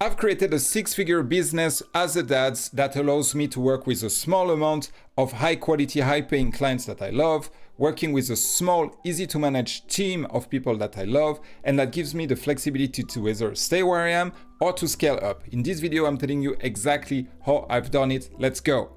I've created a six-figure business as a dad that allows me to work with a small amount of high-quality, high-paying clients that I love, working with a small, easy-to-manage team of people that I love, and that gives me the flexibility to either stay where I am or to scale up. In this video, I'm telling you exactly how I've done it. Let's go.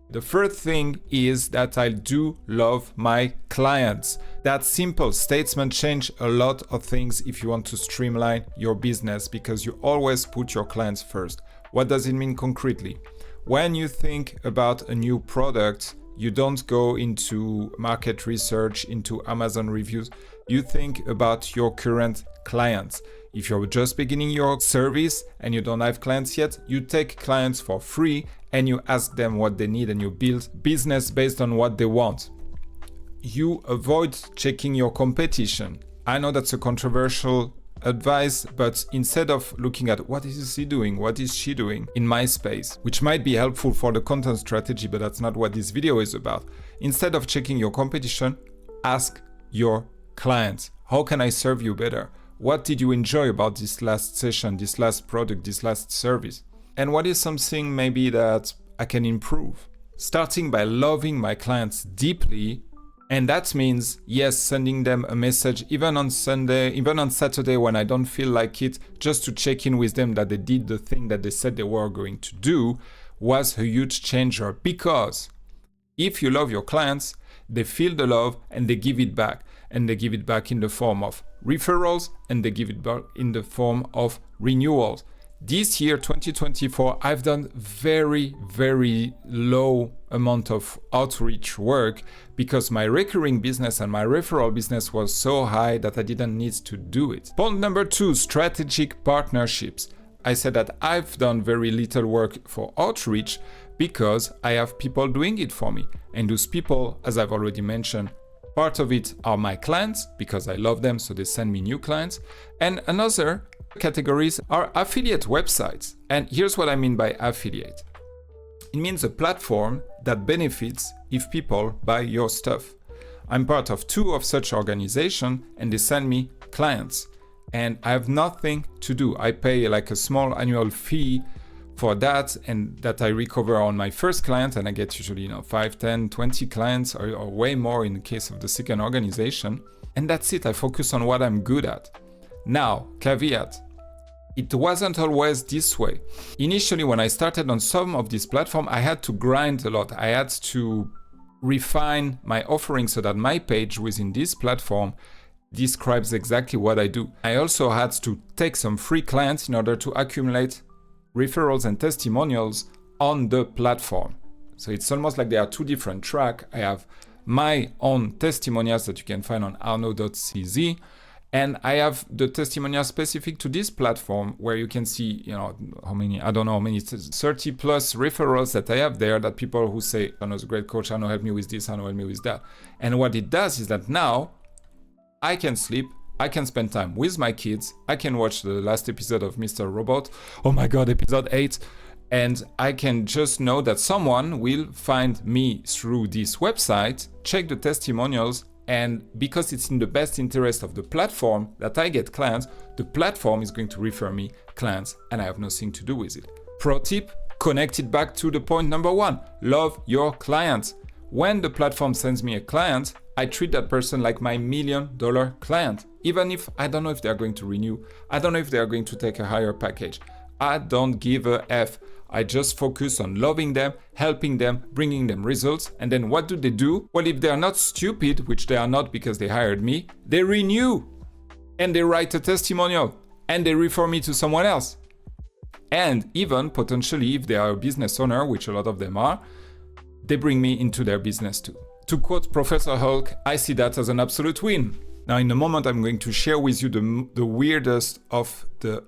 The first thing is that I do love my clients. That simple statement change a lot of things if you want to streamline your business, because you always put your clients first. What does it mean concretely? When you think about a new product, you don't go into market research, into Amazon reviews. You think about your current clients. If you're just beginning your service and you don't have clients yet, you take clients for free and you ask them what they need and you build business based on what they want. You avoid checking your competition. I know that's a controversial advice, but instead of looking at what is he doing, what is she doing in my space, which might be helpful for the content strategy, but that's not what this video is about. Instead of checking your competition, ask your clients, how can I serve you better? What did you enjoy about this last session, this last product, this last service? And what is something maybe that I can improve? Starting by loving my clients deeply. And that means, yes, sending them a message even on Sunday, even on Saturday when I don't feel like it, just to check in with them that they did the thing that they said they were going to do, was a huge changer. Because if you love your clients, they feel the love and they give it back. And they give it back in the form of referrals and they give it back in the form of renewals. This year, 2024, I've done very, very low amount of outreach work because my recurring business and my referral business was so high that I didn't need to do it. Point number 2, strategic partnerships. I said that I've done very little work for outreach because I have people doing it for me. And those people, as I've already mentioned, part of it are my clients because I love them, so they send me new clients. And another categories are affiliate websites. And here's what I mean by affiliate. It means a platform that benefits if people buy your stuff. I'm part of 2 of such organizations and they send me clients. And I have nothing to do. I pay like a small annual fee for that, and that I recover on my first client, and I get usually 5, 10, 20 clients or way more in the case of the second organization. And that's it. I focus on what I'm good at. Now, caveat, it wasn't always this way. Initially, when I started on some of these platforms, I had to grind a lot. I had to refine my offering so that my page within this platform describes exactly what I do. I also had to take some free clients in order to accumulate referrals and testimonials on the platform. So it's almost like there are 2 different tracks. I have my own testimonials that you can find on arnaud.cz, and I have the testimonials specific to this platform where you can see, how many, I don't know how many, 30 plus referrals that I have there, that people who say, Arnaud's a great coach, Arnaud help me with this, Arnaud help me with that. And what it does is that now I can sleep, I can spend time with my kids, I can watch the last episode of Mr. Robot, oh my god, episode 8, and I can just know that someone will find me through this website, check the testimonials, and because it's in the best interest of the platform that I get clients, the platform is going to refer me clients and I have nothing to do with it. Pro tip, connect it back to the point number 1, love your clients. When the platform sends me a client, I treat that person like my $1 million client. Even if I don't know if they're going to renew, I don't know if they're going to take a higher package. I don't give a F. I just focus on loving them, helping them, bringing them results. And then what do? Well, if they're not stupid, which they are not because they hired me, they renew and they write a testimonial and they refer me to someone else. And even potentially, if they are a business owner, which a lot of them are, they bring me into their business too. To quote Professor Hulk, I see that as an absolute win. Now, in a moment, I'm going to share with you the weirdest of the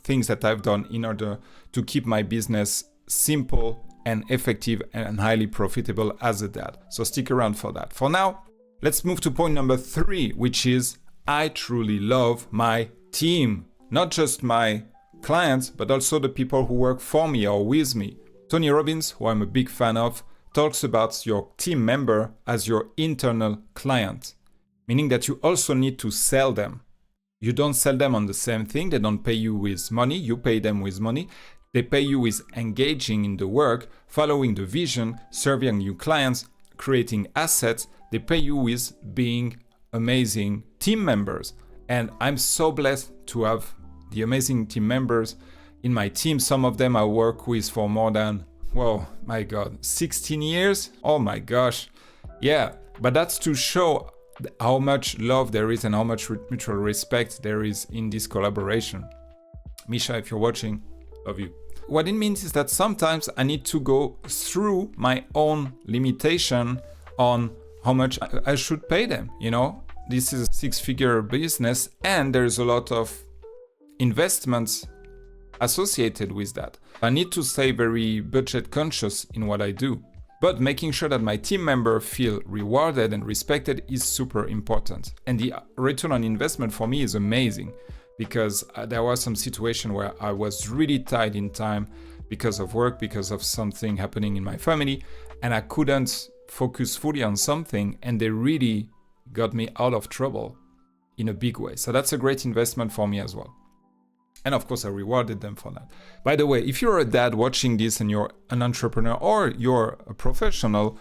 things that I've done in order to keep my business simple and effective and highly profitable as a dad. So stick around for that. For now, let's move to point number 3, which is I truly love my team. Not just my clients, but also the people who work for me or with me. Tony Robbins, who I'm a big fan of, talks about your team member as your internal client, meaning that you also need to sell them. You don't sell them on the same thing. They don't pay you with money. You pay them with money. They pay you with engaging in the work, following the vision, serving new clients, creating assets. They pay you with being amazing team members. And I'm so blessed to have the amazing team members in my team. Some of them I work with for more than, well, my God, 16 years? Oh my gosh. Yeah, but that's to show how much love there is and how much mutual respect there is in this collaboration. Misha, if you're watching, love you. What it means is that sometimes I need to go through my own limitation on how much I should pay them, you know? This is a 6-figure business and there's a lot of investments associated with that. I need to stay very budget conscious in what I do. But making sure that my team members feel rewarded and respected is super important. And the return on investment for me is amazing because there was some situation where I was really tight in time because of work, because of something happening in my family, and I couldn't focus fully on something, and they really got me out of trouble in a big way. So that's a great investment for me as well. And of course, I rewarded them for that. By the way, if you're a dad watching this and you're an entrepreneur or you're a professional,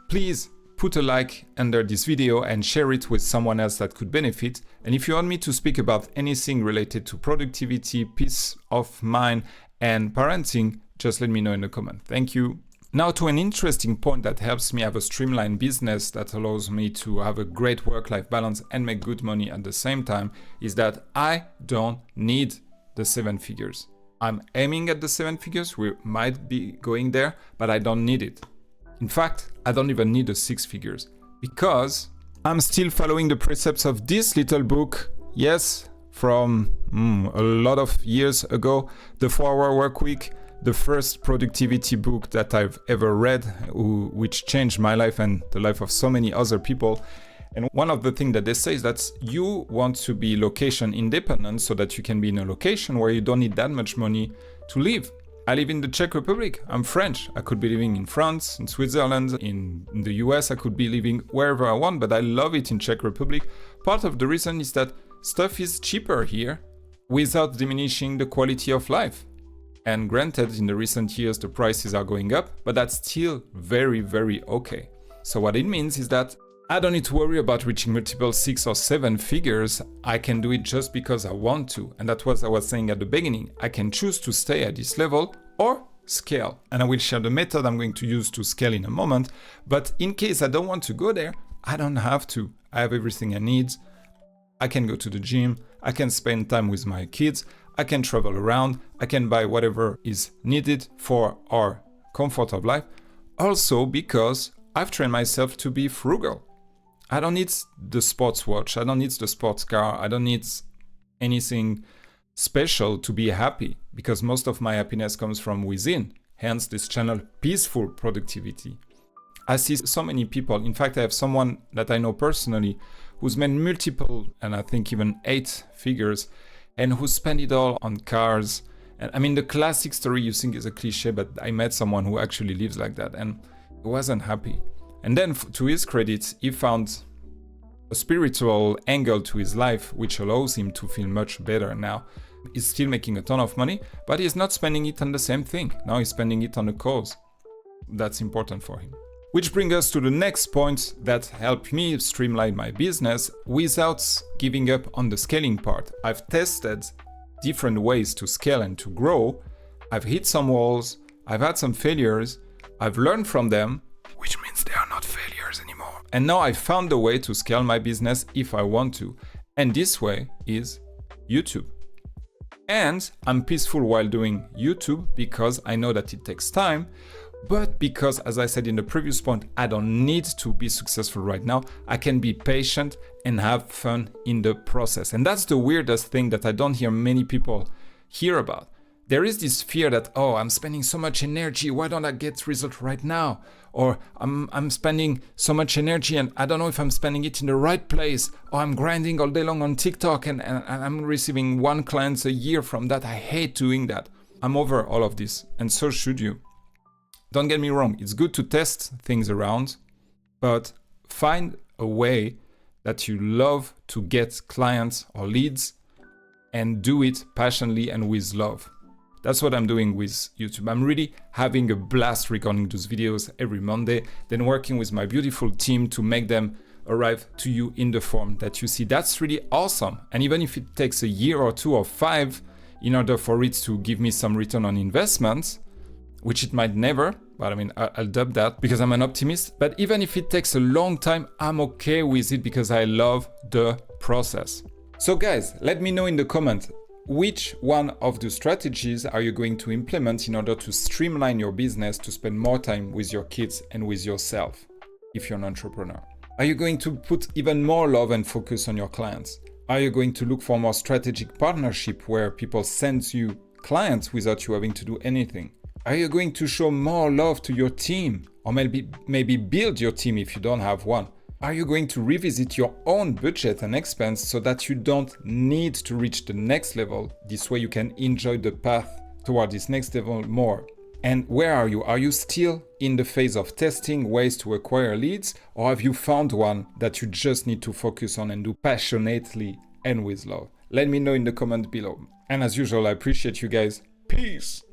please put a like under this video and share it with someone else that could benefit. And if you want me to speak about anything related to productivity, peace of mind, and parenting, just let me know in the comment. Thank you. Now to an interesting point that helps me have a streamlined business that allows me to have a great work-life balance and make good money at the same time is that I don't need the 7 figures. I'm aiming at the 7 figures. We might be going there, but I don't need it. In fact, I don't even need the 6 figures because I'm still following the precepts of this little book. Yes, from a lot of years ago, the 4-Hour Workweek, the first productivity book that I've ever read, which changed my life and the life of so many other people. And one of the things that they say is that you want to be location independent so that you can be in a location where you don't need that much money to live. I live in the Czech Republic. I'm French. I could be living in France, in Switzerland, in the US. I could be living wherever I want, but I love it in Czech Republic. Part of the reason is that stuff is cheaper here without diminishing the quality of life. And granted, in the recent years, the prices are going up, but that's still very, very okay. So what it means is that I don't need to worry about reaching multiple 6 or 7 figures. I can do it just because I want to. And that's what I was saying at the beginning. I can choose to stay at this level or scale. And I will share the method I'm going to use to scale in a moment. But in case I don't want to go there, I don't have to. I have everything I need. I can go to the gym. I can spend time with my kids. I can travel around. I can buy whatever is needed for our comfort of life. Also because I've trained myself to be frugal. I don't need the sports watch. I don't need the sports car. I don't need anything special to be happy because most of my happiness comes from within. Hence this channel, Peaceful Productivity. I see so many people. In fact, I have someone that I know personally who's made multiple, and I think even 8 figures, and who spend it all on cars. And I mean, the classic story you think is a cliche, but I met someone who actually lives like that and wasn't happy. And then, to his credit, he found a spiritual angle to his life, which allows him to feel much better now. He's still making a ton of money, but he's not spending it on the same thing. Now he's spending it on a cause. That's important for him. Which brings us to the next point that helped me streamline my business without giving up on the scaling part. I've tested different ways to scale and to grow. I've hit some walls. I've had some failures. I've learned from them, which means they are not failures anymore. And now I found a way to scale my business if I want to. And this way is YouTube. And I'm peaceful while doing YouTube because I know that it takes time, but because, as I said in the previous point, I don't need to be successful right now. I can be patient and have fun in the process. And that's the weirdest thing that I don't hear many people hear about. There is this fear that, oh, I'm spending so much energy, why don't I get results right now? Or I'm spending so much energy and I don't know if I'm spending it in the right place. Or I'm grinding all day long on TikTok and I'm receiving 1 client a year from that. I hate doing that. I'm over all of this, and so should you. Don't get me wrong, it's good to test things around, but find a way that you love to get clients or leads and do it passionately and with love. That's what I'm doing with YouTube. I'm really having a blast recording those videos every Monday, then working with my beautiful team to make them arrive to you in the form that you see. That's really awesome. And even if it takes a year or 2 or 5 in order for it to give me some return on investments, which it might never, but I mean, I'll dub that because I'm an optimist. But even if it takes a long time, I'm okay with it because I love the process. So guys, let me know in the comment, which one of the strategies are you going to implement in order to streamline your business to spend more time with your kids and with yourself if you're an entrepreneur? Are you going to put even more love and focus on your clients? Are you going to look for more strategic partnership where people send you clients without you having to do anything? Are you going to show more love to your team, or maybe build your team if you don't have one? Are you going to revisit your own budget and expense so that you don't need to reach the next level? This way you can enjoy the path toward this next level more. And where are you? Are you still in the phase of testing ways to acquire leads, or have you found one that you just need to focus on and do passionately and with love? Let me know in the comment below. And as usual, I appreciate you guys. Peace!